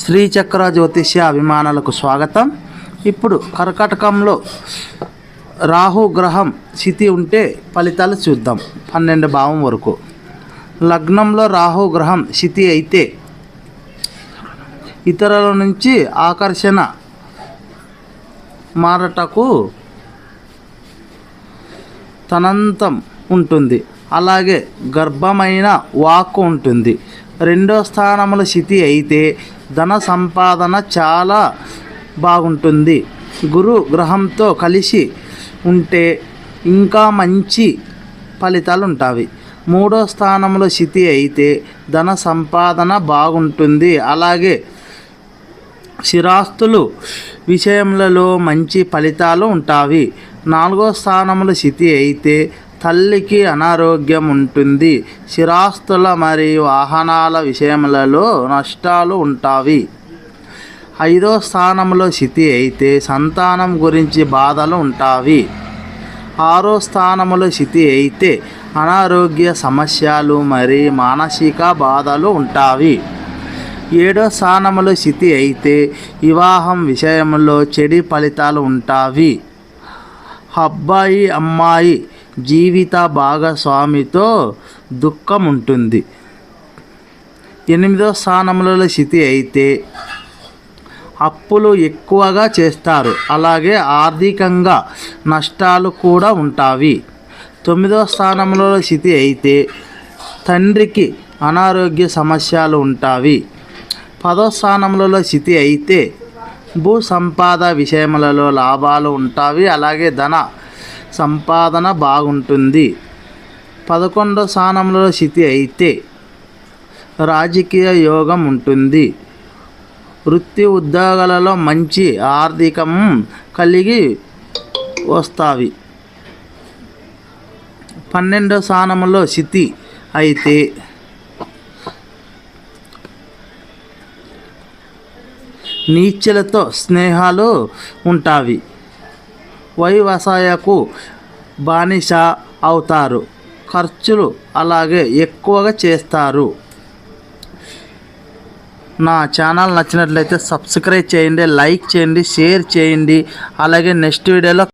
శ్రీచక్ర జ్యోతిష్య అభిమానులకు స్వాగతం. ఇప్పుడు కర్కాటకంలో రాహుగ్రహం స్థితి ఉంటే ఫలితాలు చూద్దాం. 12 భావం వరకు లగ్నంలో రాహుగ్రహం స్థితి అయితే ఇతరుల నుంచి ఆకర్షణ మారటకు తనంతం ఉంటుంది. అలాగే గర్భమైన వాక్కు ఉంటుంది. 2వ స్థానంలో స్థితి అయితే ధన సంపాదన చాలా బాగుంటుంది. గురు గ్రహంతో కలిసి ఉంటే ఇంకా మంచి ఫలితాలు ఉంటాయి. 3వ స్థానంలో స్థితి అయితే ధన సంపాదన బాగుంటుంది. అలాగే స్థిరాస్తులు విషయములలో మంచి ఫలితాలు ఉంటాయి. 4వ స్థానంలో స్థితి అయితే తల్లికి అనారోగ్యం ఉంటుంది. స్థిరాస్తుల మరియు వాహనాల విషయములలో నష్టాలు ఉంటాయి. 5వ స్థానంలో స్థితి అయితే సంతానం గురించి బాధలు ఉంటాయి. 6వ స్థానంలో స్థితి అయితే అనారోగ్య సమస్యలు మరియు మానసిక బాధలు ఉంటాయి. 7వ స్థానంలో స్థితి అయితే వివాహం విషయంలో చెడు ఫలితాలు ఉంటాయి. అబ్బాయి అమ్మాయి జీవిత భాగస్వామితో దుఃఖం ఉంటుంది. 8వ స్థానంలో స్థితి అయితే అప్పులు ఎక్కువగా చేస్తారు. అలాగే ఆర్థికంగా నష్టాలు కూడా ఉంటాయి. 9వ స్థానంలో స్థితి అయితే తండ్రికి అనారోగ్య సమస్యలు ఉంటాయి. 10వ స్థానంలో స్థితి అయితే భూ సంపాద విషయములలో లాభాలు ఉంటాయి. అలాగే ధన సంపాదన బాగుంటుంది. 11వ స్థానంలో స్థితి అయితే రాజకీయ యోగం ఉంటుంది. వృత్తి ఉద్యోగాలలో మంచి ఆర్థికం కలిగి వస్తాయి. 12వ స్థానంలో స్థితి అయితే నీచులతో స్నేహాలు ఉంటాయి. వ్యవసాయకు బానిస అవుతారు. ఖర్చులు అలాగే ఎక్కువగా చేస్తారు. నా ఛానల్ నచ్చినట్లయితే సబ్స్క్రైబ్ చేయండి, లైక్ చేయండి, షేర్ చేయండి. అలాగే నెక్స్ట్ వీడియోలో